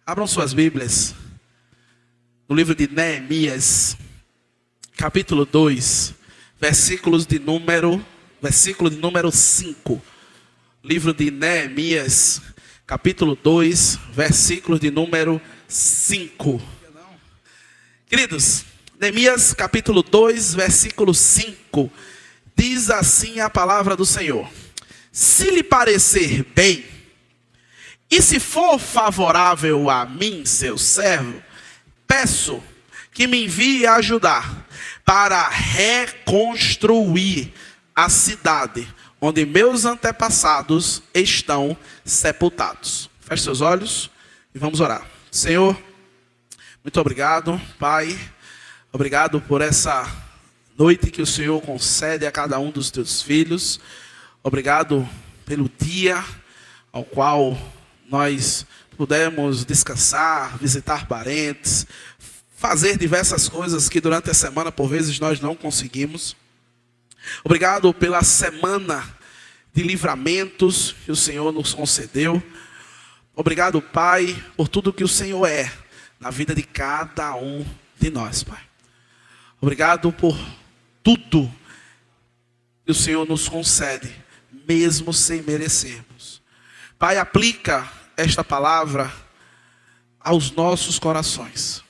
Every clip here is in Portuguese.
Abram suas Bíblias no livro de Neemias, capítulo 2, versículo de número 5. Livro de Neemias, capítulo 2, versículo de número 5. Queridos, Neemias, capítulo 2, versículo 5, diz assim a palavra do Senhor: se lhe parecer bem, e se for favorável a mim, seu servo, peço que me envie a ajudar para reconstruir a cidade onde meus antepassados estão sepultados. Feche seus olhos e vamos orar. Senhor, muito obrigado, Pai. Obrigado por essa noite que o Senhor concede a cada um dos teus filhos. Obrigado pelo dia ao qual nós pudemos descansar, visitar parentes, fazer diversas coisas que durante a semana, por vezes, nós não conseguimos. Obrigado pela semana de livramentos que o Senhor nos concedeu. Obrigado, Pai, por tudo que o Senhor é na vida de cada um de nós, Pai. Obrigado por tudo que o Senhor nos concede, mesmo sem merecermos. Pai, aplica esta palavra aos nossos corações.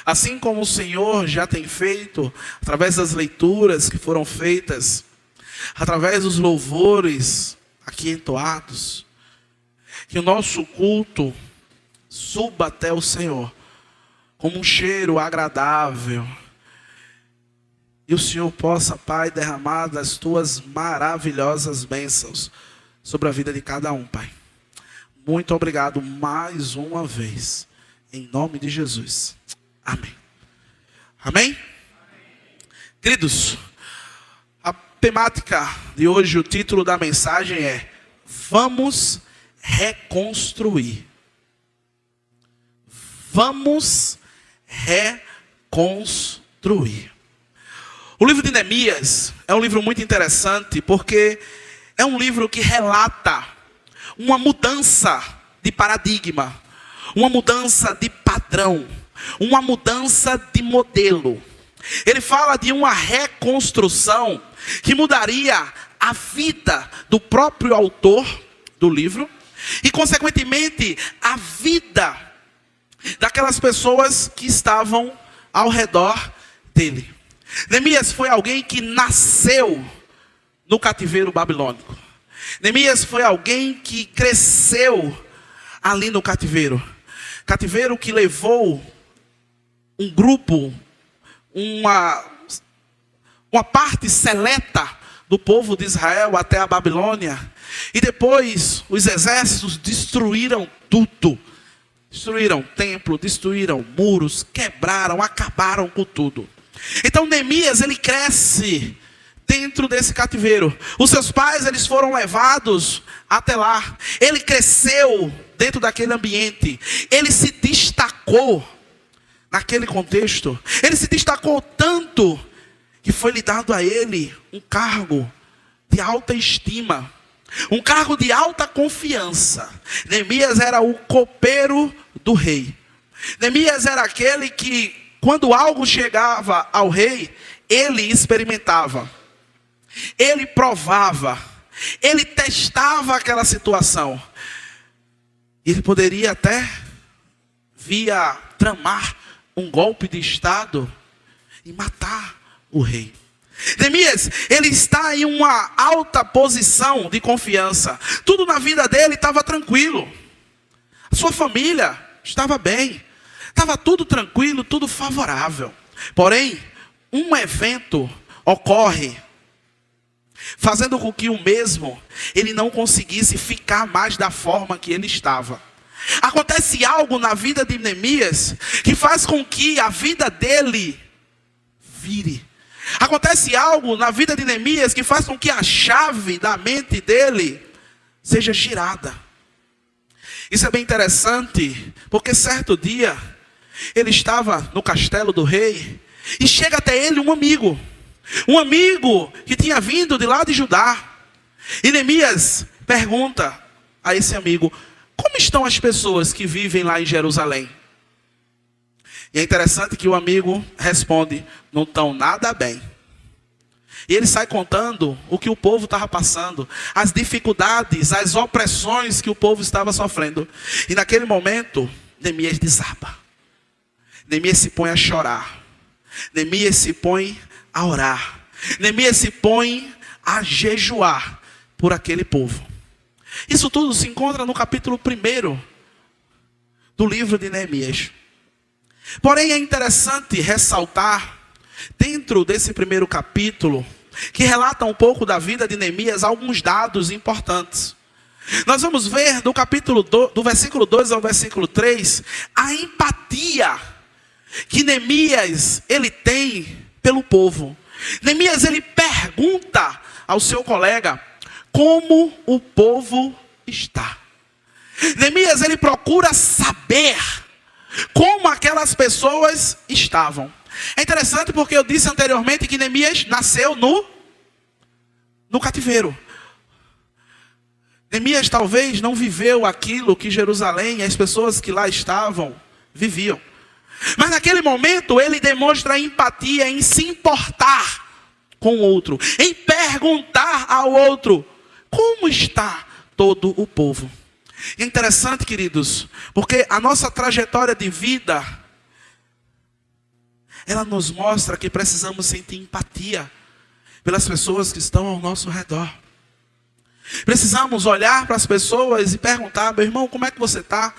Assim como o Senhor já tem feito, através das leituras que foram feitas, através dos louvores aqui entoados, que o nosso culto suba até o Senhor como um cheiro agradável. E o Senhor possa, Pai, derramar das tuas maravilhosas bênçãos sobre a vida de cada um, Pai. Muito obrigado mais uma vez, em nome de Jesus. Amém. Amém? Queridos, a temática de hoje, o título da mensagem é: vamos reconstruir. Vamos reconstruir. O livro de Neemias é um livro muito interessante, porque é um livro que relata uma mudança de paradigma, uma mudança de padrão, uma mudança de modelo. Ele fala de uma reconstrução que mudaria a vida do próprio autor do livro e, consequentemente, a vida daquelas pessoas que estavam ao redor dele. Neemias foi alguém que nasceu no cativeiro babilônico. Neemias foi alguém que cresceu ali no cativeiro. Cativeiro que levou um grupo, uma parte seleta do povo de Israel até a Babilônia. E depois os exércitos destruíram tudo. Destruíram templo, destruíram muros, quebraram, acabaram com tudo. Então Neemias, ele cresce dentro desse cativeiro. Os seus pais, eles foram levados até lá. Ele cresceu dentro daquele ambiente. Ele se destacou naquele contexto. Ele se destacou tanto que foi lhe dado a ele um cargo de alta estima, um cargo de alta confiança. Neemias era o copeiro do rei. Neemias era aquele que, quando algo chegava ao rei, ele experimentava, ele provava, ele testava aquela situação. Ele poderia até vir a tramar um golpe de estado e matar o rei. Neemias, ele está em uma alta posição de confiança. Tudo na vida dele estava tranquilo. A sua família estava bem. Estava tudo tranquilo, tudo favorável. Porém, um evento ocorre, fazendo com que o mesmo, ele não conseguisse ficar mais da forma que ele estava. Acontece algo na vida de Neemias, que faz com que a vida dele vire. Acontece algo na vida de Neemias, que faz com que a chave da mente dele seja girada. Isso é bem interessante, porque certo dia, ele estava no castelo do rei, e chega até ele um amigo que tinha vindo de lá de Judá. E Neemias pergunta a esse amigo: como estão as pessoas que vivem lá em Jerusalém? E é interessante que o amigo responde: não estão nada bem. E ele sai contando o que o povo estava passando, as dificuldades, as opressões que o povo estava sofrendo. E naquele momento, Neemias desaba. Neemias se põe a chorar. Neemias se põe a orar. Neemias se põe a jejuar por aquele povo. Isso tudo se encontra no capítulo 1 do livro de Neemias. Porém, é interessante ressaltar, dentro desse primeiro capítulo, que relata um pouco da vida de Neemias, alguns dados importantes. Nós vamos ver do versículo 2 ao versículo 3, a empatia que Neemias ele tem pelo povo. Neemias ele pergunta ao seu colega como o povo está. Neemias ele procura saber como aquelas pessoas estavam. É interessante porque eu disse anteriormente que Neemias nasceu no cativeiro. Neemias talvez não viveu aquilo que Jerusalém e as pessoas que lá estavam viviam. Mas naquele momento ele demonstra empatia em se importar com o outro, em perguntar ao outro como está todo o povo. E é interessante, queridos, porque a nossa trajetória de vida, ela nos mostra que precisamos sentir empatia pelas pessoas que estão ao nosso redor. Precisamos olhar para as pessoas e perguntar: meu irmão, como é que você está?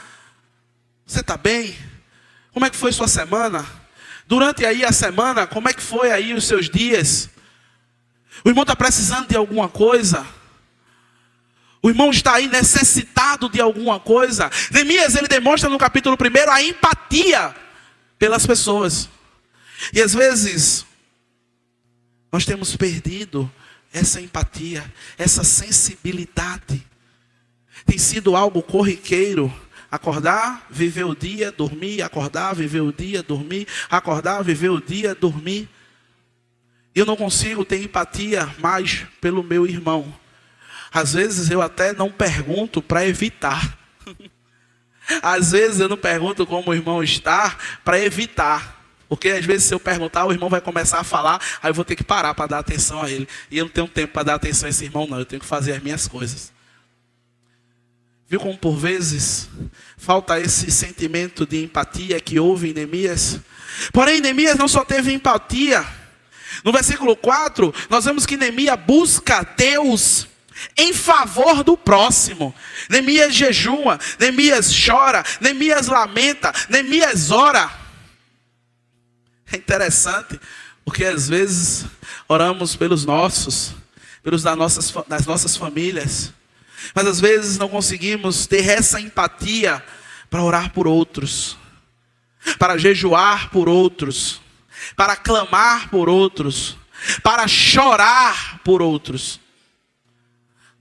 Você está bem? Como é que foi sua semana? Durante aí a semana, como é que foi aí os seus dias? O irmão está precisando de alguma coisa? O irmão está aí necessitado de alguma coisa? Neemias, ele demonstra no capítulo 1 a empatia pelas pessoas. E às vezes, nós temos perdido essa empatia, essa sensibilidade. Tem sido algo corriqueiro. Acordar, viver o dia, dormir, acordar, viver o dia, dormir, acordar, viver o dia, dormir. Eu não consigo ter empatia mais pelo meu irmão. Às vezes eu até não pergunto para evitar. Às vezes eu não pergunto como o irmão está para evitar. Porque às vezes se eu perguntar, o irmão vai começar a falar, aí eu vou ter que parar para dar atenção a ele. E eu não tenho tempo para dar atenção a esse irmão não, eu tenho que fazer as minhas coisas. Viu como por vezes falta esse sentimento de empatia que houve em Neemias? Porém, Neemias não só teve empatia. No versículo 4, nós vemos que Neemias busca Deus em favor do próximo. Neemias jejua, Neemias chora, Neemias lamenta, Neemias ora. É interessante, porque às vezes oramos pelos nossos, das nossas famílias. Mas às vezes não conseguimos ter essa empatia para orar por outros, para jejuar por outros, para clamar por outros, para chorar por outros.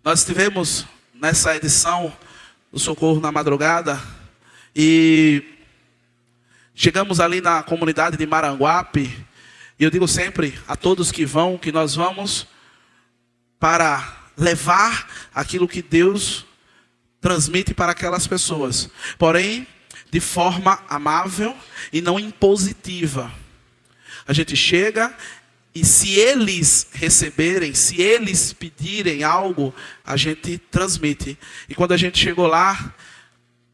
Nós tivemos nessa edição do Socorro na Madrugada e chegamos ali na comunidade de Maranguape. E eu digo sempre a todos que vão, que nós vamos para levar aquilo que Deus transmite para aquelas pessoas. Porém, de forma amável e não impositiva. A gente chega e se eles receberem, se eles pedirem algo, a gente transmite. E quando a gente chegou lá,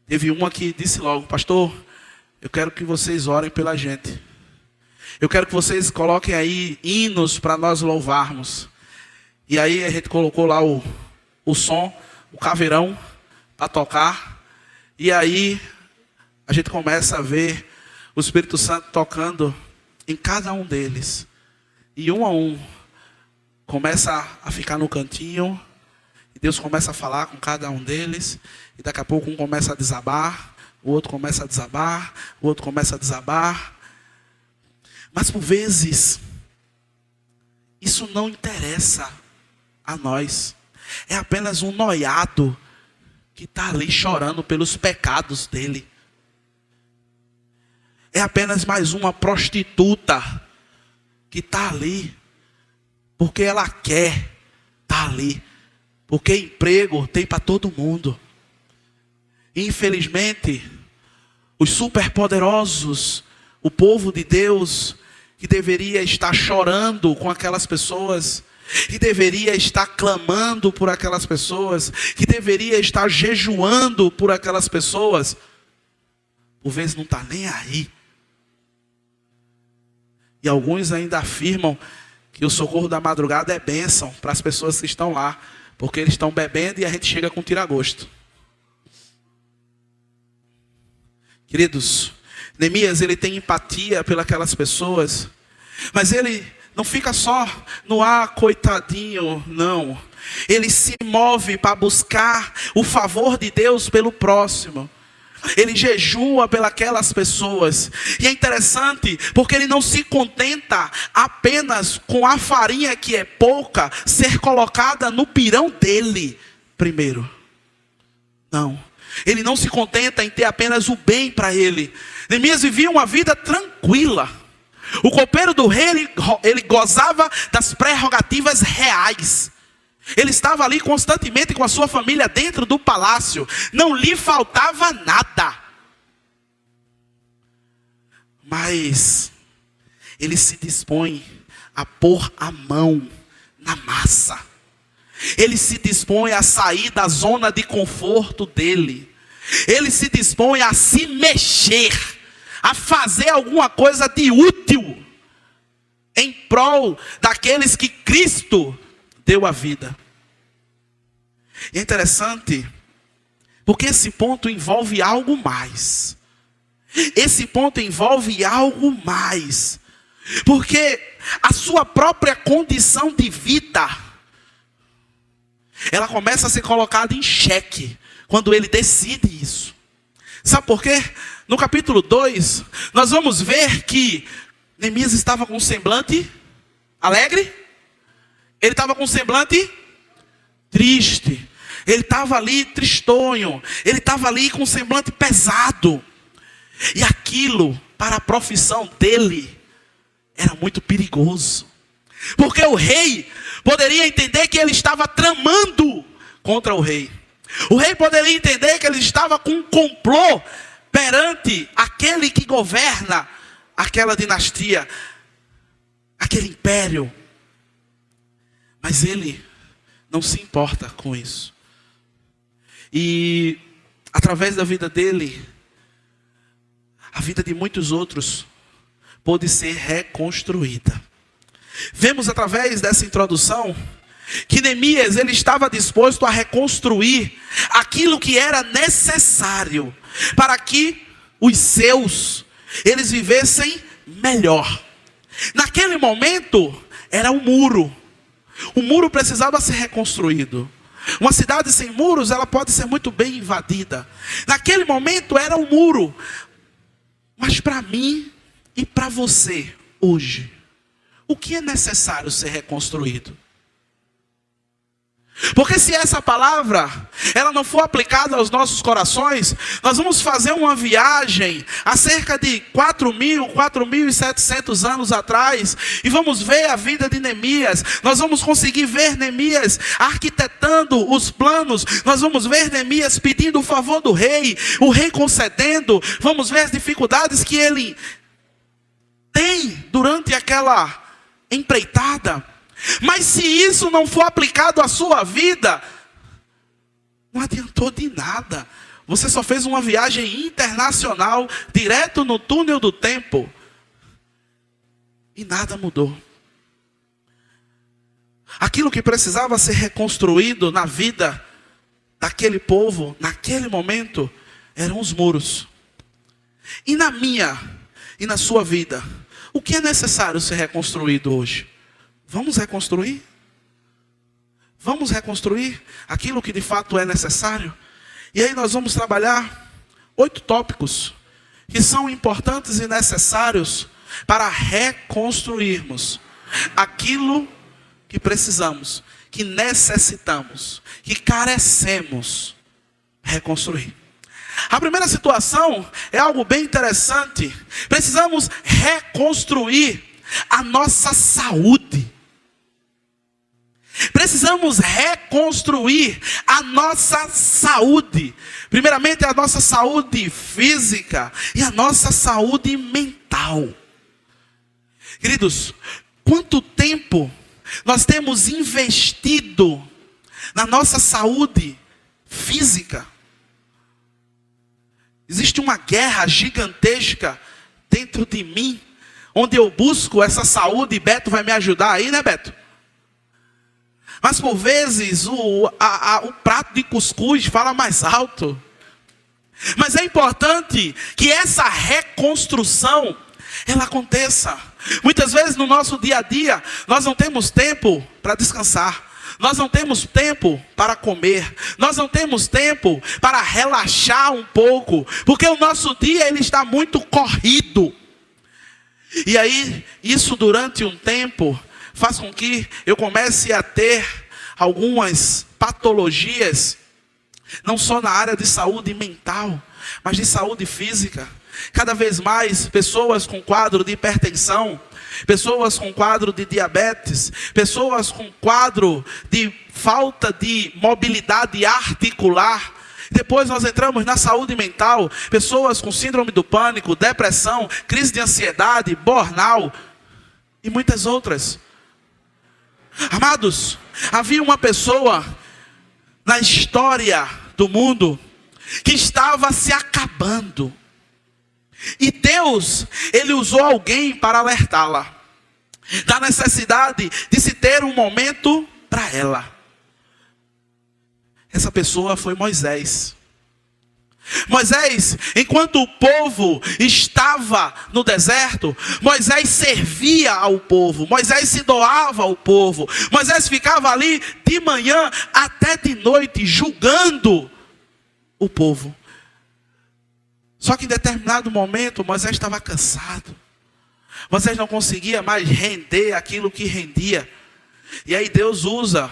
teve uma que disse logo: pastor, eu quero que vocês orem pela gente. Eu quero que vocês coloquem aí hinos para nós louvarmos. E aí a gente colocou lá o som, o caveirão para tocar. E aí a gente começa a ver o Espírito Santo tocando em cada um deles. E um a um começa a ficar no cantinho. E Deus começa a falar com cada um deles. E daqui a pouco um começa a desabar. O outro começa a desabar. O outro começa a desabar. Mas por vezes, isso não interessa a nós. É apenas um noiado que está ali chorando pelos pecados dele. É apenas mais uma prostituta que está ali porque ela quer estar ali. Porque emprego tem para todo mundo. Infelizmente, os superpoderosos, o povo de Deus, que deveria estar chorando com aquelas pessoas, que deveria estar clamando por aquelas pessoas, que deveria estar jejuando por aquelas pessoas, por vezes não está nem aí. E alguns ainda afirmam que o socorro da madrugada é bênção para as pessoas que estão lá, porque eles estão bebendo e a gente chega com tira-gosto. Queridos, Neemias, ele tem empatia pelas pessoas, mas ele não fica só no coitadinho, não. Ele se move para buscar o favor de Deus pelo próximo. Ele jejua pelas pessoas. E é interessante, porque ele não se contenta apenas com a farinha que é pouca ser colocada no pirão dele primeiro. Não. Ele não se contenta em ter apenas o bem para ele. Neemias vivia uma vida tranquila. O copeiro do rei, ele gozava das prerrogativas reais. Ele estava ali constantemente com a sua família dentro do palácio. Não lhe faltava nada. Mas ele se dispõe a pôr a mão na massa. Ele se dispõe a sair da zona de conforto dele. Ele se dispõe a se mexer, a fazer alguma coisa de útil em prol daqueles que Cristo deu a vida. E é interessante, porque esse ponto envolve algo mais. Esse ponto envolve algo mais. Porque a sua própria condição de vida, ela começa a ser colocada em xeque quando ele decide isso. Sabe por quê? No capítulo 2, nós vamos ver que Neemias estava com um semblante alegre. Ele estava com um semblante triste. Ele estava ali tristonho. Ele estava ali com um semblante pesado. E aquilo, para a profissão dele, era muito perigoso. Porque o rei poderia entender que ele estava tramando contra o rei. O rei poderia entender que ele estava com um complô perante aquele que governa aquela dinastia, aquele império. Mas ele não se importa com isso. E através da vida dele, a vida de muitos outros pôde ser reconstruída. Vemos através dessa introdução que Neemias, ele estava disposto a reconstruir aquilo que era necessário para que os seus, eles vivessem melhor. Naquele momento, era um muro. O muro precisava ser reconstruído. Uma cidade sem muros, ela pode ser muito bem invadida. Naquele momento, era um muro. Mas para mim e para você, hoje, o que é necessário ser reconstruído? Porque se essa palavra, ela não for aplicada aos nossos corações, nós vamos fazer uma viagem há cerca de 4.700 anos atrás, e vamos ver a vida de Neemias. Nós vamos conseguir ver Neemias arquitetando os planos, nós vamos ver Neemias pedindo o favor do rei, o rei concedendo, vamos ver as dificuldades que ele tem durante aquela empreitada. Mas se isso não for aplicado à sua vida, não adiantou de nada. Você só fez uma viagem internacional, direto no túnel do tempo. e nada mudou. Aquilo que precisava ser reconstruído na vida daquele povo, naquele momento, eram os muros. E na minha e na sua vida, o que é necessário ser reconstruído hoje? Vamos reconstruir? Vamos reconstruir aquilo que de fato é necessário? E aí nós vamos trabalhar 8 tópicos que são importantes e necessários para reconstruirmos aquilo que precisamos, que necessitamos, que carecemos reconstruir. A primeira situação é algo bem interessante. Precisamos reconstruir a nossa saúde. Precisamos reconstruir a nossa saúde. Primeiramente a nossa saúde física e a nossa saúde mental. Queridos, quanto tempo nós temos investido na nossa saúde física? Existe uma guerra gigantesca dentro de mim, onde eu busco essa saúde, e Beto vai me ajudar aí, né, Beto? Mas por vezes o prato de cuscuz fala mais alto. Mas é importante que essa reconstrução ela aconteça. Muitas vezes no nosso dia a dia nós não temos tempo para descansar. Nós não temos tempo para comer. Nós não temos tempo para relaxar um pouco, porque o nosso dia ele está muito corrido. E aí isso durante um tempo faz com que eu comece a ter algumas patologias, não só na área de saúde mental, mas de saúde física. Cada vez mais pessoas com quadro de hipertensão, pessoas com quadro de diabetes, pessoas com quadro de falta de mobilidade articular. Depois nós entramos na saúde mental, pessoas com síndrome do pânico, depressão, crise de ansiedade, burnout e muitas outras. Amados, havia uma pessoa na história do mundo que estava se acabando. E Deus, Ele usou alguém para alertá-la da necessidade de se ter um momento para ela. Essa pessoa foi Moisés. Moisés, enquanto o povo estava no deserto, Moisés servia ao povo, Moisés se doava ao povo, Moisés ficava ali de manhã até de noite, julgando o povo. Só que em determinado momento, Moisés estava cansado. Moisés não conseguia mais render aquilo que rendia. E aí Deus usa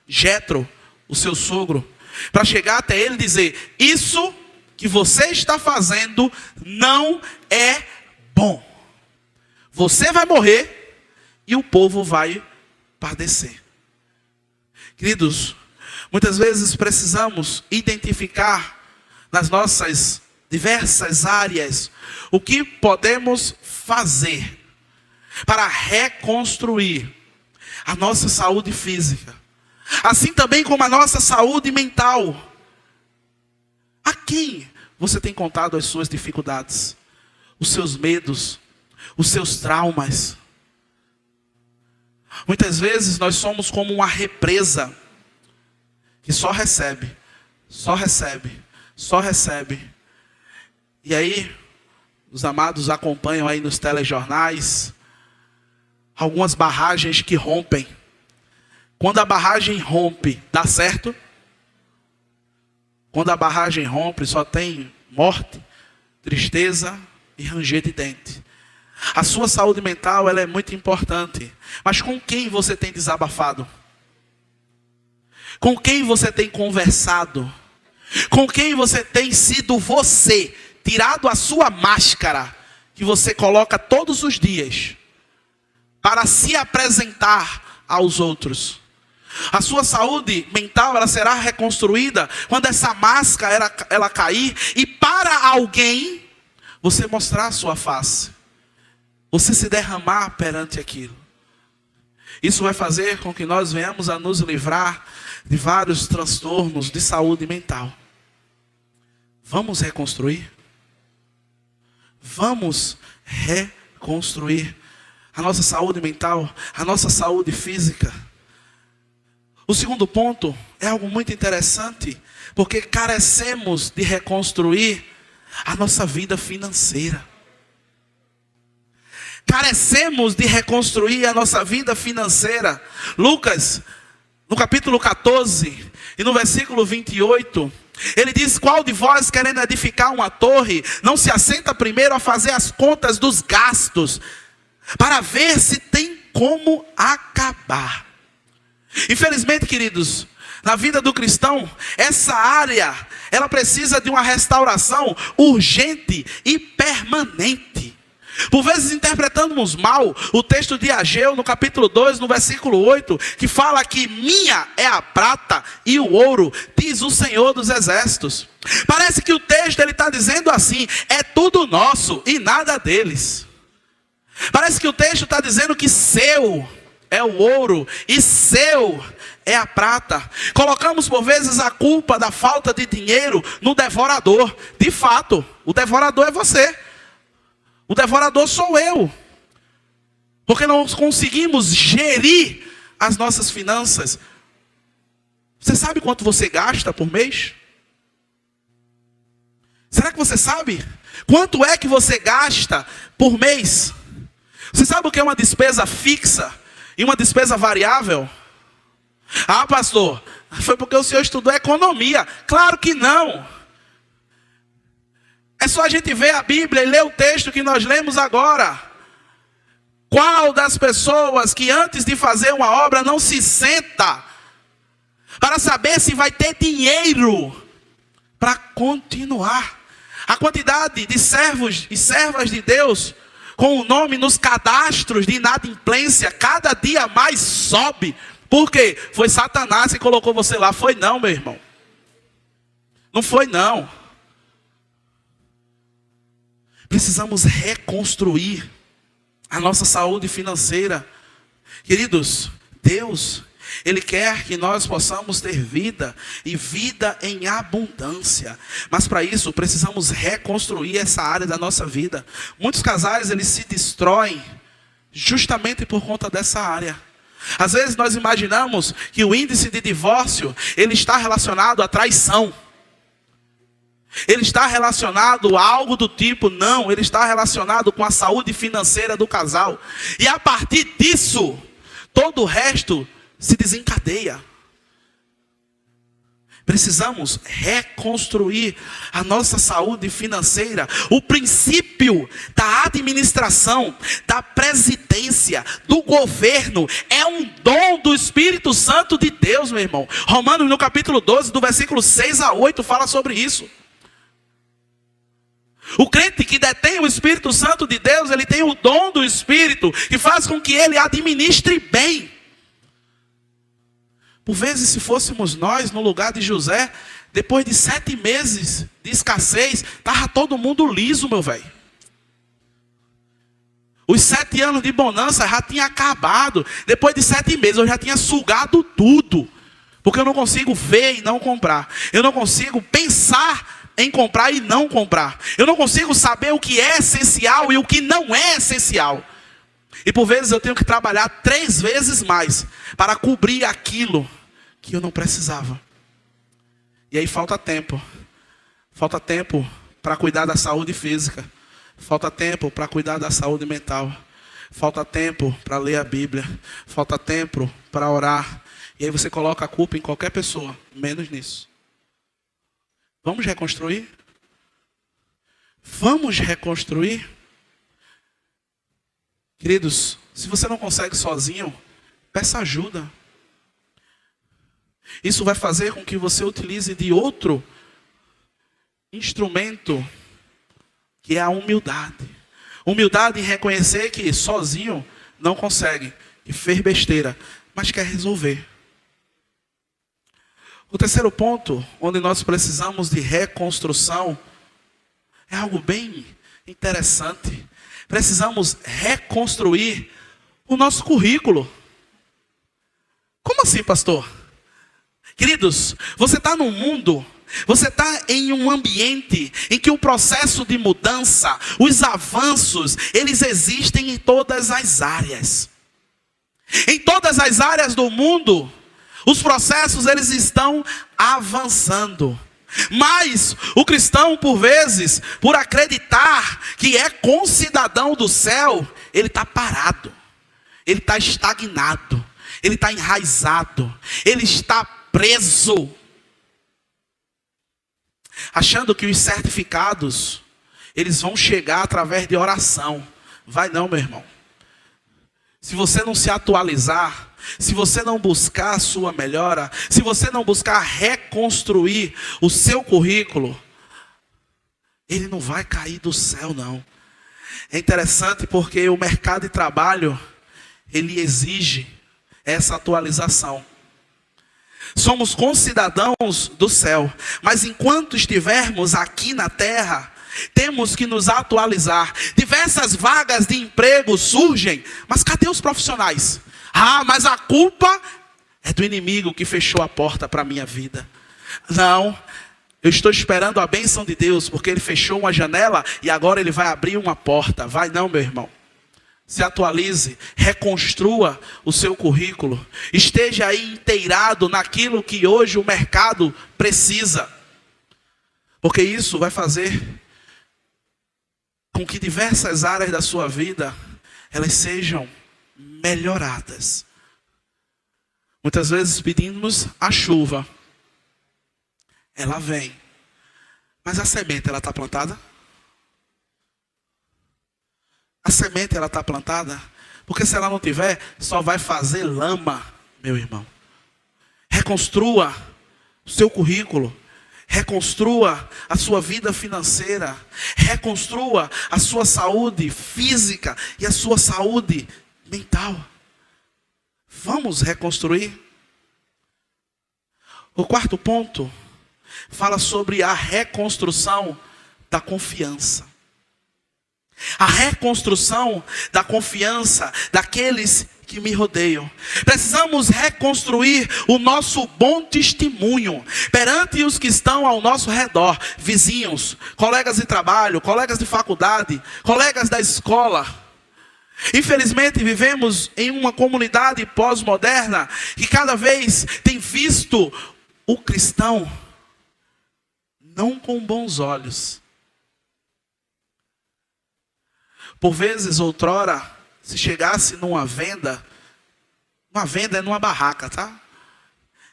Jetro, o seu sogro, para chegar até ele e dizer: isso que você está fazendo não é bom. Você vai morrer e o povo vai padecer. Queridos, muitas vezes precisamos identificar nas nossas diversas áreas o que podemos fazer para reconstruir a nossa saúde física, assim também como a nossa saúde mental. A quem você tem contado as suas dificuldades, os seus medos, os seus traumas? Muitas vezes nós somos como uma represa que só recebe, só recebe, só recebe. E aí, os amados acompanham aí nos telejornais algumas barragens que rompem. Quando a barragem rompe, dá certo? Quando a barragem rompe, só tem morte, tristeza e ranger de dente. A sua saúde mental ela é muito importante. Mas com quem você tem desabafado? Com quem você tem conversado? Com quem você tem sido você? Tirado a sua máscara, que você coloca todos os dias, para se apresentar aos outros. A sua saúde mental ela será reconstruída quando essa máscara ela cair e para alguém você mostrar a sua face. Você se derramar perante aquilo. Isso vai fazer com que nós venhamos a nos livrar de vários transtornos de saúde mental. Vamos reconstruir? Vamos reconstruir a nossa saúde mental, a nossa saúde física. O segundo ponto é algo muito interessante, porque carecemos de reconstruir a nossa vida financeira. Carecemos de reconstruir a nossa vida financeira. Lucas, no capítulo 14 e no versículo 28, ele diz: qual de vós, querendo edificar uma torre, não se assenta primeiro a fazer as contas dos gastos, para ver se tem como acabar? Infelizmente, queridos, na vida do cristão, essa área, ela precisa de uma restauração urgente e permanente. Por vezes interpretamos mal o texto de Ageu, no capítulo 2, no versículo 8, que fala que minha é a prata e o ouro, diz o Senhor dos Exércitos. Parece que o texto está dizendo assim: é tudo nosso e nada deles. Parece que o texto está dizendo que seu é o ouro e seu é a prata. Colocamos por vezes a culpa da falta de dinheiro no devorador. De fato, o devorador é você. O devorador sou eu. Porque não conseguimos gerir as nossas finanças. Você sabe quanto você gasta por mês? Será que você sabe? Quanto é que você gasta por mês? Você sabe o que é uma despesa fixa e uma despesa variável? Ah, pastor, foi porque o senhor estudou economia. Claro que não. É só a gente ver a Bíblia e ler o texto que nós lemos agora. Qual das pessoas que antes de fazer uma obra não se senta para saber se vai ter dinheiro para continuar? A quantidade de servos e servas de Deus com o nome nos cadastros de inadimplência cada dia mais sobe. Por quê? Foi Satanás que colocou você lá. Foi não, meu irmão. Não foi não. Precisamos reconstruir a nossa saúde financeira. Queridos, Deus, Ele quer que nós possamos ter vida e vida em abundância. Mas para isso precisamos reconstruir essa área da nossa vida. Muitos casais, eles se destroem justamente por conta dessa área. Às vezes nós imaginamos que o índice de divórcio, ele está relacionado à traição. Ele está relacionado a algo do tipo, não, ele está relacionado com a saúde financeira do casal. E a partir disso, todo o resto se desencadeia. Precisamos reconstruir a nossa saúde financeira. O princípio da administração, da presidência, do governo, é um dom do Espírito Santo de Deus, meu irmão. Romanos, no capítulo 12, do versículo 6 a 8, fala sobre isso. O crente que detém o Espírito Santo de Deus, ele tem o dom do Espírito, que faz com que ele administre bem. Por vezes, se fôssemos nós no lugar de José, depois de 7 meses de escassez, estava todo mundo liso, meu velho. Os 7 anos de bonança já tinha acabado. Depois de 7 meses eu já tinha sugado tudo. Porque eu não consigo ver e não comprar. Eu não consigo pensar em comprar e não comprar. Eu não consigo saber o que é essencial e o que não é essencial. E por vezes eu tenho que trabalhar 3 vezes mais para cobrir aquilo que eu não precisava. E aí falta tempo. Falta tempo para cuidar da saúde física. Falta tempo para cuidar da saúde mental. Falta tempo para ler a Bíblia. Falta tempo para orar. E aí você coloca a culpa em qualquer pessoa, menos nisso. Vamos reconstruir? Vamos reconstruir? Queridos, se você não consegue sozinho, peça ajuda. Isso vai fazer com que você utilize de outro instrumento, que é a humildade. Humildade em reconhecer que sozinho não consegue, que fez besteira, mas quer resolver. O terceiro ponto, onde nós precisamos de reconstrução, é algo bem interessante. Precisamos reconstruir o nosso currículo. Como assim, pastor? Queridos, você está num mundo Você está em um ambiente em que o processo de mudança, os avanços, eles existem em todas as áreas. Em todas as áreas do mundo, os processos eles estão avançando. Mas o cristão, por vezes, por acreditar que é concidadão do céu, ele está parado, ele está estagnado, ele está enraizado, ele está preso, achando que os certificados eles vão chegar através de oração. Vai não, meu irmão. Se você não se atualizar, se você não buscar a sua melhora, se você não buscar reconstruir o seu currículo, ele não vai cair do céu, não. É interessante porque o mercado de trabalho, ele exige essa atualização. Somos concidadãos do céu, mas enquanto estivermos aqui na terra, temos que nos atualizar. Diversas vagas de emprego surgem, mas cadê os profissionais? Ah, mas a culpa é do inimigo que fechou a porta para a minha vida. Não, eu estou esperando a bênção de Deus, porque Ele fechou uma janela e agora Ele vai abrir uma porta. Vai não, meu irmão. Se atualize, reconstrua o seu currículo. Esteja aí inteirado naquilo que hoje o mercado precisa. Porque isso vai fazer com que diversas áreas da sua vida, elas sejam melhoradas. Muitas vezes pedimos a chuva. Ela vem. Mas a semente, ela está plantada? A semente, ela está plantada? Porque se ela não tiver, só vai fazer lama, meu irmão. Reconstrua o seu currículo. Reconstrua a sua vida financeira. Reconstrua a sua saúde física e a sua saúde mental. Vamos reconstruir. O quarto ponto fala sobre a reconstrução da confiança. A reconstrução da confiança daqueles que me rodeiam. Precisamos reconstruir o nosso bom testemunho perante os que estão ao nosso redor, vizinhos, colegas de trabalho, colegas de faculdade, colegas da escola. Infelizmente vivemos em uma comunidade pós-moderna que cada vez tem visto o cristão não com bons olhos. Por vezes, outrora, se chegasse numa venda, uma venda é numa barraca, tá?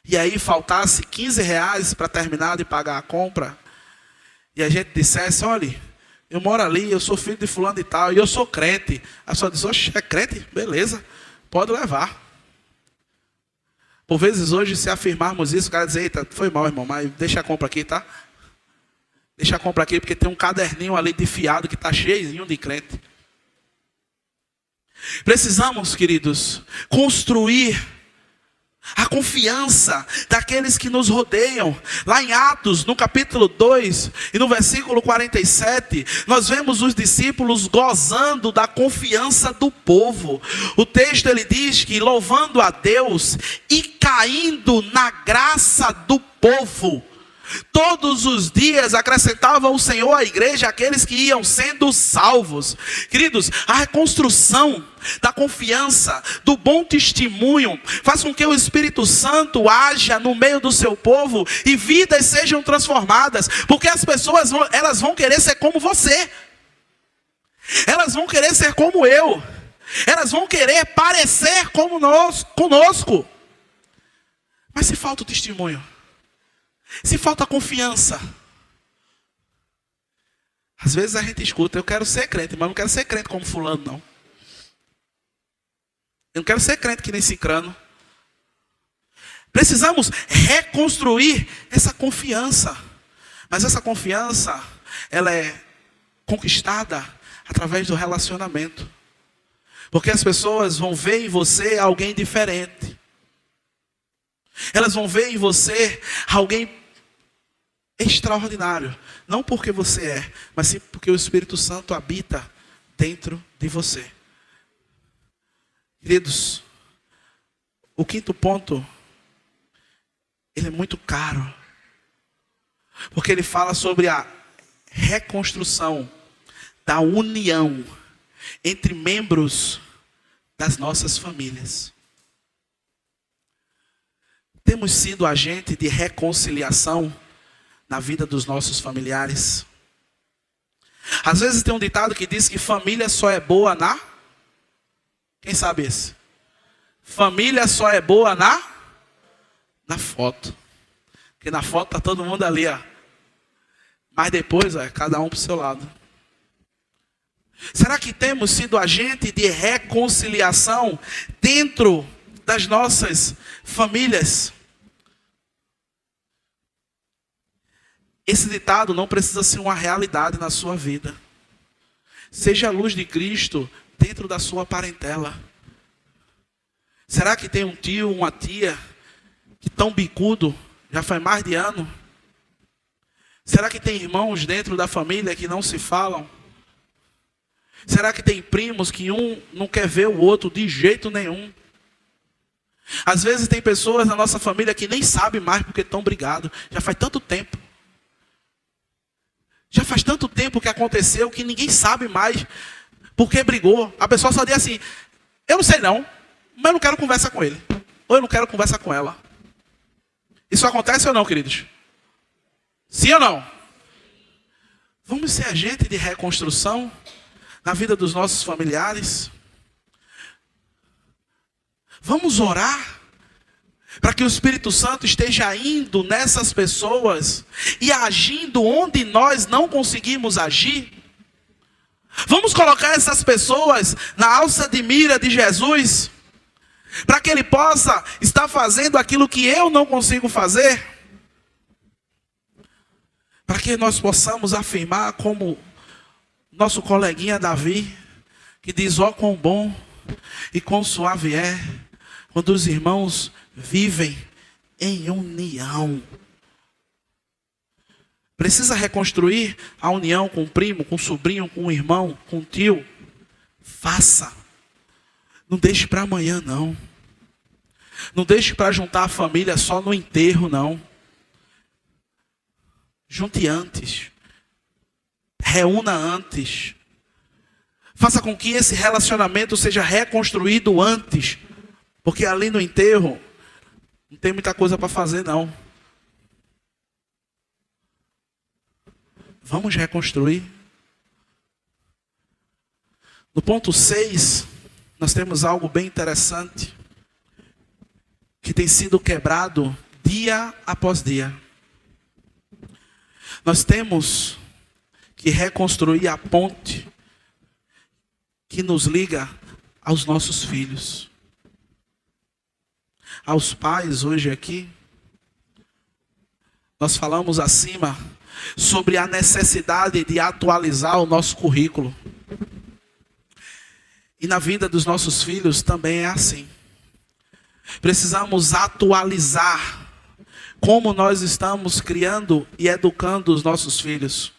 E aí faltasse 15 reais para terminar de pagar a compra, e a gente dissesse, olha, eu moro ali, eu sou filho de fulano e tal, e eu sou crente. A pessoa diz, oxe, é crente? Beleza, pode levar. Por vezes hoje, se afirmarmos isso, o cara diz, eita, foi mal, irmão, mas deixa a compra aqui, tá? Deixa a compra aqui, porque tem um caderninho ali de fiado que está cheio de crente. Precisamos, queridos, construir a confiança daqueles que nos rodeiam. Lá em Atos, no capítulo 2 e no versículo 47, nós vemos os discípulos gozando da confiança do povo. O texto ele diz que louvando a Deus e caindo na graça do povo, todos os dias acrescentava o Senhor à igreja aqueles que iam sendo salvos. Queridos, a reconstrução da confiança, do bom testemunho, faz com que o Espírito Santo haja no meio do seu povo e vidas sejam transformadas. Porque as pessoas elas vão querer ser como você. Elas vão querer ser como eu. Elas vão querer parecer como nós, conosco. Mas se falta o testemunho, se falta confiança, às vezes a gente escuta, eu quero ser crente, mas não quero ser crente como fulano, não. Eu não quero ser crente que nem cicrano. Precisamos reconstruir essa confiança. Mas essa confiança, ela é conquistada através do relacionamento. Porque as pessoas vão ver em você alguém diferente. Elas vão ver em você alguém extraordinário, não porque você é, mas sim porque o Espírito Santo habita dentro de você. Queridos, o quinto ponto, ele é muito caro. Porque ele fala sobre a reconstrução da união entre membros das nossas famílias. Temos sido agente de reconciliação na vida dos nossos familiares. Às vezes tem um ditado que diz que família só é boa na... Quem sabe esse? Família só é boa na foto. Porque na foto tá todo mundo ali, ó. Mas depois, ó, cada um pro seu lado. Será que temos sido agente de reconciliação dentro das nossas famílias? Esse ditado não precisa ser uma realidade na sua vida. Seja a luz de Cristo dentro da sua parentela. Será que tem um tio, uma tia que tão bicudo, já faz mais de ano? Será que tem irmãos dentro da família que não se falam? Será que tem primos que um não quer ver o outro de jeito nenhum? Às vezes tem pessoas na nossa família que nem sabem mais porque estão brigados. Já faz tanto tempo. Já faz tanto tempo que aconteceu que ninguém sabe mais porque brigou. A pessoa só diz assim, eu não sei não, mas eu não quero conversar com ele. Ou eu não quero conversar com ela. Isso acontece ou não, queridos? Sim ou não? Vamos ser agente de reconstrução na vida dos nossos familiares. Vamos orar para que o Espírito Santo esteja indo nessas pessoas e agindo onde nós não conseguimos agir. Vamos colocar essas pessoas na alça de mira de Jesus, para que Ele possa estar fazendo aquilo que eu não consigo fazer. Para que nós possamos afirmar como nosso coleguinha Davi, que diz, ó quão bom e quão suave é, quando os irmãos vivem em união. Precisa reconstruir a união com o primo, com o sobrinho, com o irmão, com o tio. Faça. Não deixe para amanhã, não. Não deixe para juntar a família só no enterro, não. Junte antes. Reúna antes. Faça com que esse relacionamento seja reconstruído antes. Porque ali no enterro, não tem muita coisa para fazer, não. Vamos reconstruir. No ponto 6, nós temos algo bem interessante, que tem sido quebrado dia após dia. Nós temos que reconstruir a ponte que nos liga aos nossos filhos. Aos pais hoje aqui, nós falamos acima sobre a necessidade de atualizar o nosso currículo. E na vida dos nossos filhos também é assim. Precisamos atualizar como nós estamos criando e educando os nossos filhos.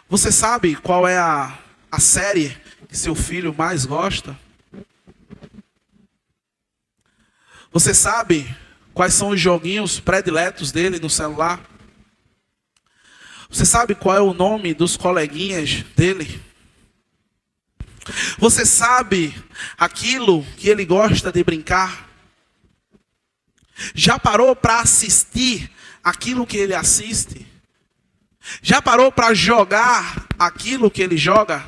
Você sabe qual é a série que seu filho mais gosta? Você sabe quais são os joguinhos prediletos dele no celular? Você sabe qual é o nome dos coleguinhas dele? Você sabe aquilo que ele gosta de brincar? Já parou para assistir aquilo que ele assiste? Já parou para jogar aquilo que ele joga?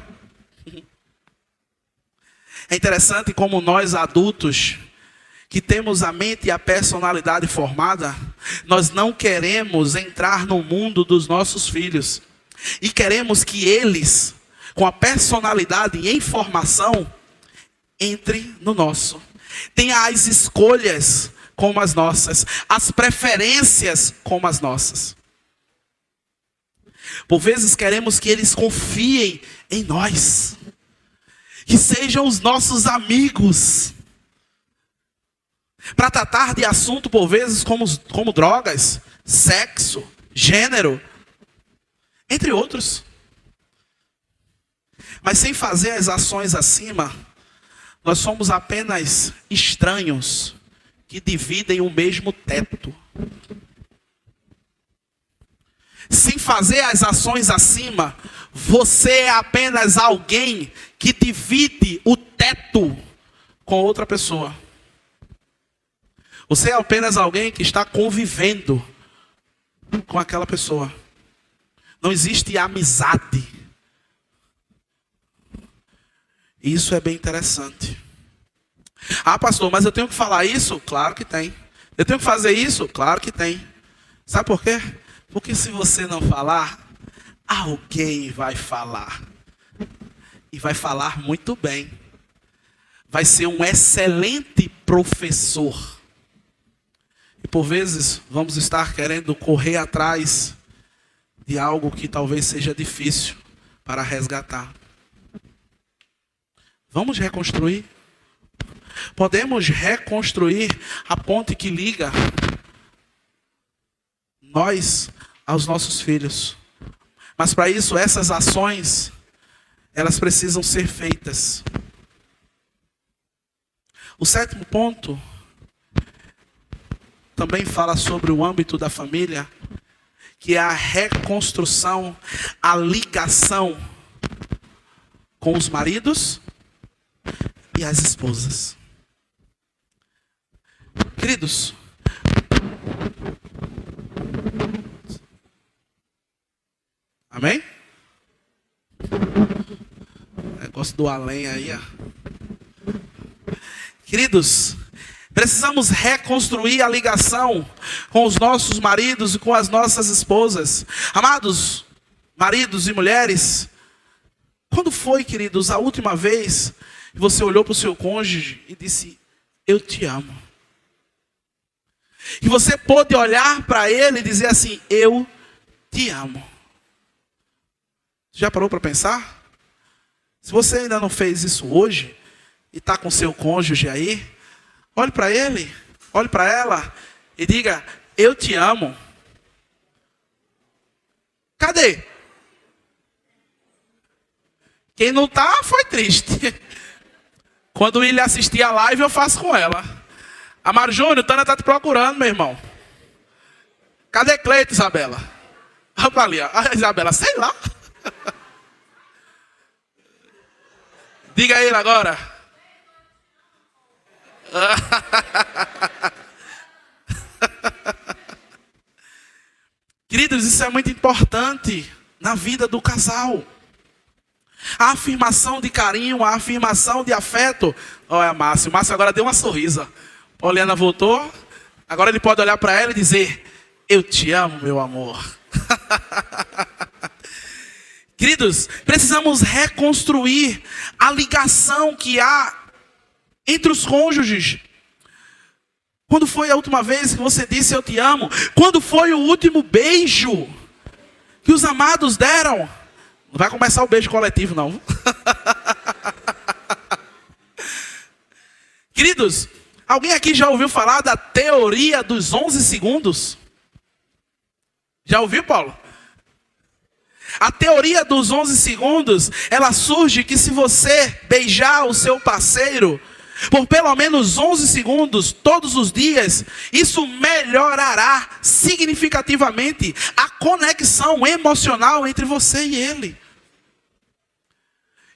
É interessante como nós adultos, que temos a mente e a personalidade formada, nós não queremos entrar no mundo dos nossos filhos. E queremos que eles, com a personalidade em formação, entrem no nosso. Tenha as escolhas como as nossas, as preferências como as nossas. Por vezes queremos que eles confiem em nós, que sejam os nossos amigos, para tratar de assunto por vezes como drogas, sexo, gênero, entre outros. Mas sem fazer as ações acima, nós somos apenas estranhos que dividem o mesmo teto. sem fazer as ações acima, você é apenas alguém que divide o teto com outra pessoa. Você é apenas alguém que está convivendo com aquela pessoa. Não existe amizade. Isso é bem interessante. Ah, pastor, mas eu tenho que falar isso? Claro que tem. Eu tenho que fazer isso? Claro que tem. Sabe por quê? Porque se você não falar, alguém vai falar. E vai falar muito bem. Vai ser um excelente professor. E por vezes vamos estar querendo correr atrás de algo que talvez seja difícil para resgatar. Vamos reconstruir. Podemos reconstruir a ponte que liga nós aos nossos filhos. Mas para isso, essas ações, elas precisam ser feitas. O sétimo ponto também fala sobre o âmbito da família, que é a reconstrução, a ligação com os maridos e as esposas. Queridos, amém? Negócio do além aí, ó. Queridos, precisamos reconstruir a ligação com os nossos maridos e com as nossas esposas. Amados, maridos e mulheres, quando foi, queridos, a última vez que você olhou para o seu cônjuge e disse, eu te amo? E você pôde olhar para ele e dizer assim, eu te amo. Já parou para pensar? Se você ainda não fez isso hoje, e está com seu cônjuge aí, olhe para ele, olhe para ela e diga, eu te amo. Cadê? Quem não está, foi triste. Quando ele assistir a live, eu faço com ela. Amaro Júnior, Tânia está te procurando, meu irmão. Cadê Cleito, Isabela? Olha para ali, ó. A Isabela, sei lá. Diga a ele agora. Queridos, isso é muito importante na vida do casal. A afirmação de carinho, a afirmação de afeto. Olha, Márcio. Márcio agora deu uma sorrisa. Poliana voltou. Agora ele pode olhar para ela e dizer, eu te amo, meu amor. Queridos, precisamos reconstruir a ligação que há entre os cônjuges. Quando foi a última vez que você disse eu te amo? Quando foi o último beijo que os amados deram? Não vai começar o beijo coletivo, não. Queridos, alguém aqui já ouviu falar da teoria dos 11 segundos? Já ouviu, Paulo? A teoria dos 11 segundos, ela surge que se você beijar o seu parceiro por pelo menos 11 segundos, todos os dias, isso melhorará significativamente a conexão emocional entre você e ele.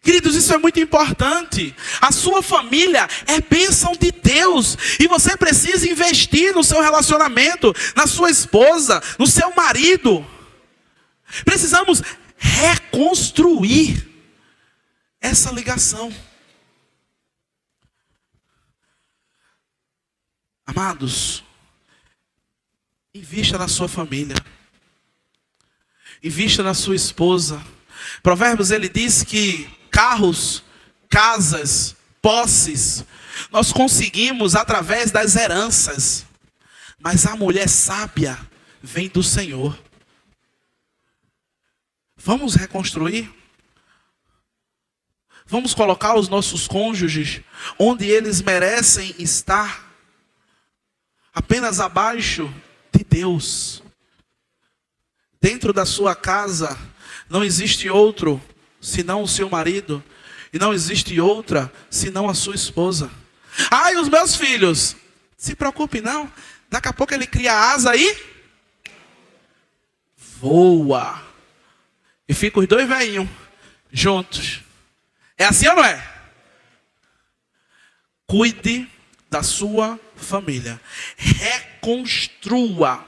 Queridos, isso é muito importante. A sua família é bênção de Deus. E você precisa investir no seu relacionamento, na sua esposa, no seu marido. Precisamos reconstruir essa ligação. Amados, invista na sua família. Invista na sua esposa. Provérbios, ele diz que carros, casas, posses, nós conseguimos através das heranças. Mas a mulher sábia vem do Senhor. Vamos reconstruir? Vamos colocar os nossos cônjuges onde eles merecem estar? Apenas abaixo de Deus. Dentro da sua casa não existe outro senão o seu marido. E não existe outra senão a sua esposa. Ah, e os meus filhos? Se preocupe não. Daqui a pouco ele cria asa aí. voa. E fica os dois velhinhos juntos. É assim ou não é? Cuide da sua família. Reconstrua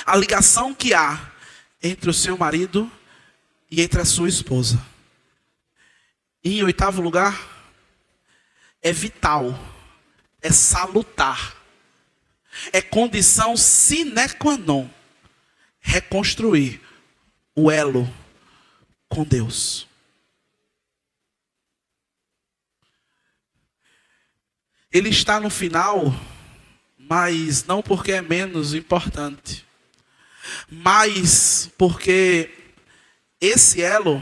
a ligação que há entre o seu marido e entre a sua esposa. E em oitavo lugar, é vital, é salutar, é condição sine qua non reconstruir o elo com Deus. Ele está no final, mas não porque é menos importante, mas porque esse elo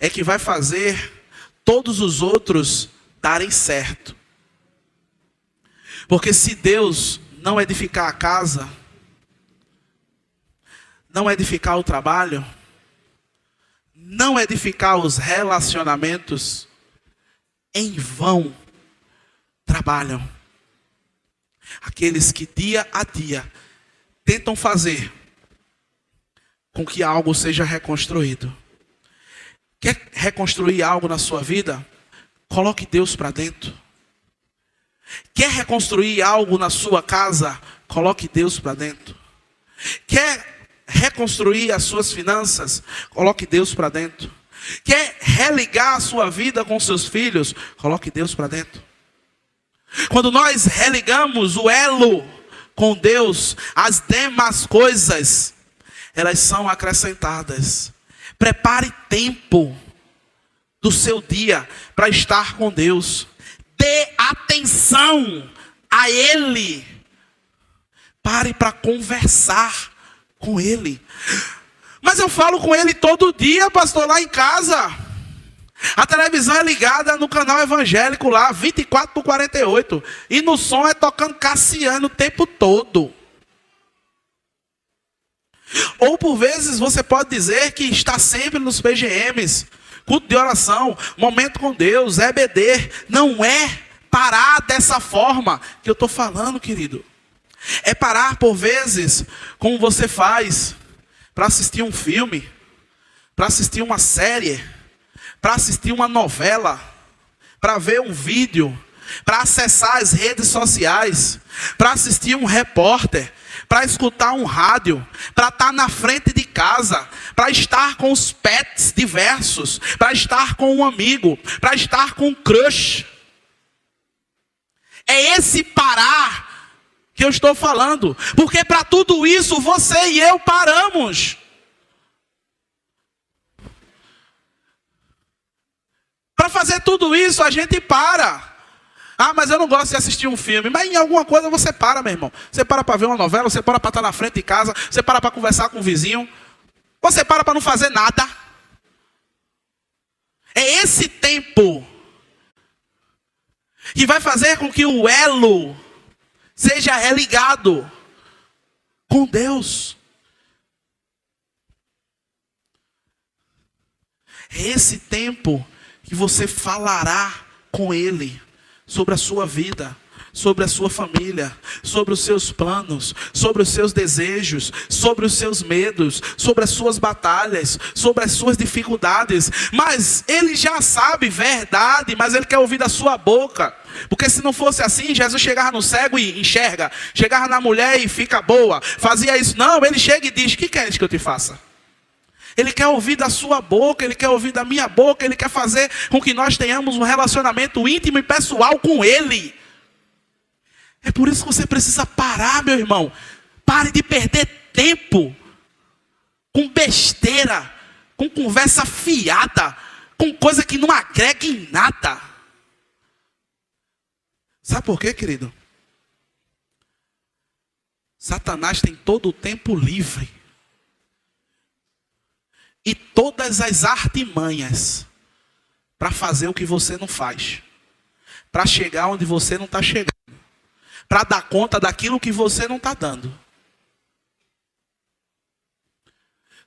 é que vai fazer todos os outros darem certo. Porque se Deus não edificar a casa, não edificar o trabalho, não edificar os relacionamentos, em vão trabalham aqueles que dia a dia tentam fazer com que algo seja reconstruído. Quer reconstruir algo na sua vida? Coloque Deus para dentro. Quer reconstruir algo na sua casa? Coloque Deus para dentro. Quer reconstruir as suas finanças? Coloque Deus para dentro. Quer religar a sua vida com seus filhos? Coloque Deus para dentro. Quando nós religamos o elo com Deus, as demais coisas, elas são acrescentadas. Prepare tempo do seu dia para estar com Deus. Dê atenção a Ele. Pare para conversar com Ele. Mas eu falo com Ele todo dia, pastor, lá em casa. A televisão é ligada no canal evangélico lá, 24/48. E no som é tocando Cassiano o tempo todo. Ou por vezes você pode dizer que está sempre nos PGMs, culto de oração, momento com Deus, EBD. Não é parar dessa forma que eu estou falando, querido. É parar por vezes, como você faz, para assistir um filme, para assistir uma série, para assistir uma novela, para ver um vídeo, para acessar as redes sociais, para assistir um repórter, para escutar um rádio, para estar na frente de casa, para estar com os pets diversos, para estar com um amigo, para estar com um crush. É esse parar que eu estou falando, porque para tudo isso você e eu paramos. Para fazer tudo isso a gente para. Ah, mas eu não gosto de assistir um filme. Mas em alguma coisa você para, meu irmão. Você para ver uma novela, você para estar na frente de casa, você para conversar com o vizinho. Você para não fazer nada. É esse tempo que vai fazer com que o elo seja religado com Deus. É esse tempo que você falará com Ele sobre a sua vida, sobre a sua família, sobre os seus planos, sobre os seus desejos, sobre os seus medos, sobre as suas batalhas, sobre as suas dificuldades. Mas Ele já sabe verdade, mas Ele quer ouvir da sua boca. Porque se não fosse assim, Jesus chegava no cego e enxerga, chegava na mulher e fica boa, fazia isso. Não, Ele chega e diz: o que queres que eu te faça? Ele quer ouvir da sua boca, Ele quer ouvir da minha boca, Ele quer fazer com que nós tenhamos um relacionamento íntimo e pessoal com Ele. É por isso que você precisa parar, meu irmão. Pare de perder tempo com besteira, com conversa fiada, com coisa que não agrega em nada. Sabe por quê, querido? Satanás tem todo o tempo livre e todas as artimanhas para fazer o que você não faz, para chegar onde você não está chegando, para dar conta daquilo que você não está dando.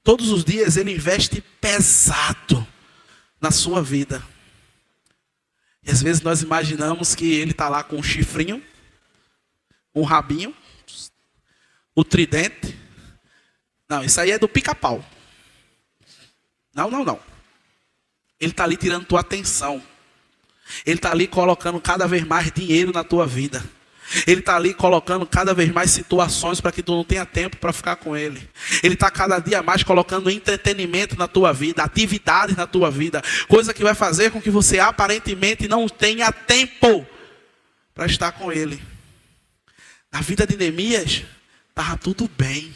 Todos os dias ele investe pesado na sua vida. E às vezes nós imaginamos que ele está lá com um chifrinho, um rabinho, o tridente, Não, isso aí é do pica-pau. Não, não, não. Ele está ali tirando tua atenção. Ele está ali colocando cada vez mais dinheiro na tua vida. Ele está ali colocando cada vez mais situações para que tu não tenha tempo para ficar com ele. Ele está cada dia mais colocando entretenimento na tua vida, atividades na tua vida, coisa que vai fazer com que você aparentemente não tenha tempo para estar com ele. Na vida de Neemias, estava tudo bem.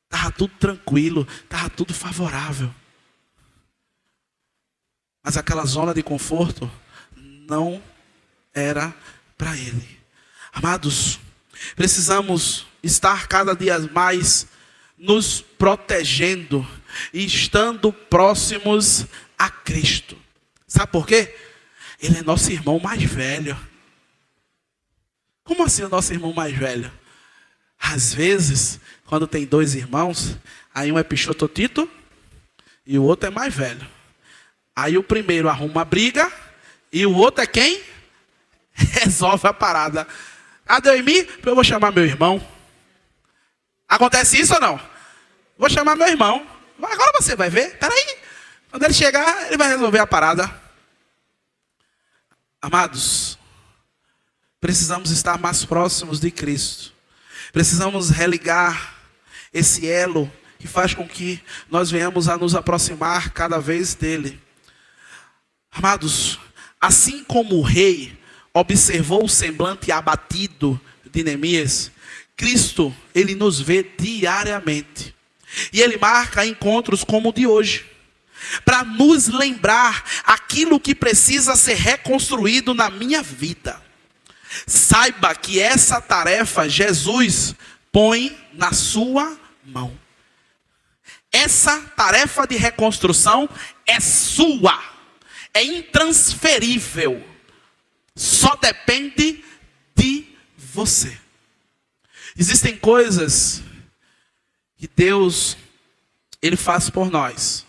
Estava tudo tranquilo, estava tudo favorável. Mas aquela zona de conforto não era para ele. Amados, precisamos estar cada dia mais nos protegendo e estando próximos a Cristo. Sabe por quê? Ele é nosso irmão mais velho. Como assim o nosso irmão mais velho? Às vezes, quando tem dois irmãos, aí um é pichototito e o outro é mais velho. Aí o primeiro arruma a briga e o outro é quem? Resolve a parada. Adeimi, eu vou chamar meu irmão. Acontece isso ou não? Vou chamar meu irmão. Agora você vai ver. Peraí. Quando ele chegar, ele vai resolver a parada. Amados, precisamos estar mais próximos de Cristo. Precisamos religar esse elo que faz com que nós venhamos a nos aproximar cada vez dele. Amados, assim como o rei observou o semblante abatido de Neemias, Cristo, ele nos vê diariamente. E ele marca encontros como o de hoje, para nos lembrar aquilo que precisa ser reconstruído na minha vida. Saiba que essa tarefa Jesus põe na sua mão. Essa tarefa de reconstrução é sua, é intransferível, só depende de você. Existem coisas que Deus ele faz por nós.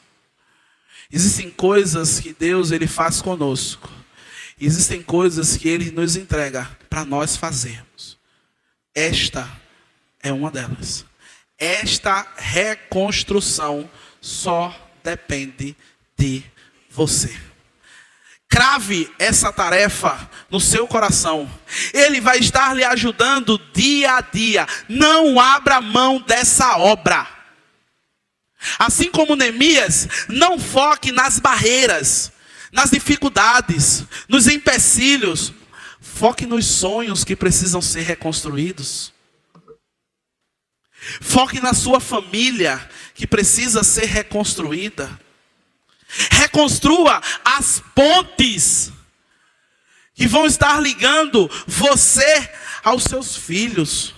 Existem coisas que Deus ele faz conosco. Existem coisas que ele nos entrega para nós fazermos. Esta é uma delas. Esta reconstrução só depende de você. Crave essa tarefa no seu coração. Ele vai estar lhe ajudando dia a dia. Não abra mão dessa obra. Assim como Neemias, não foque nas barreiras, nas dificuldades, nos empecilhos. Foque nos sonhos que precisam ser reconstruídos. Foque na sua família que precisa ser reconstruída. Reconstrua as pontes que vão estar ligando você aos seus filhos,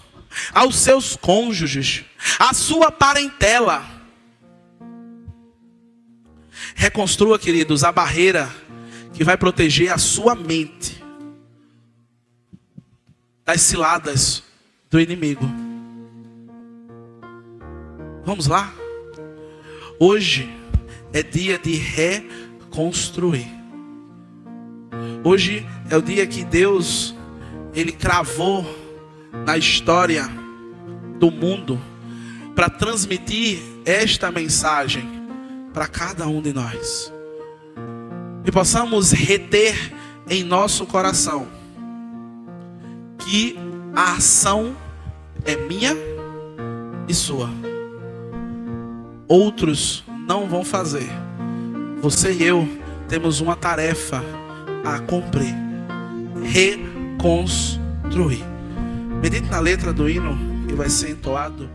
aos seus cônjuges, à sua parentela. Reconstrua, queridos, a barreira que vai proteger a sua mente das ciladas do inimigo. Vamos lá? Hoje é dia de reconstruir. Hoje é o dia que Deus ele cravou na história do mundo para transmitir esta mensagem para cada um de nós. E possamos reter em nosso coração que a ação é minha e sua. Outros não vão fazer. Você e eu temos uma tarefa a cumprir: reconstruir. Medite na letra do hino que vai ser entoado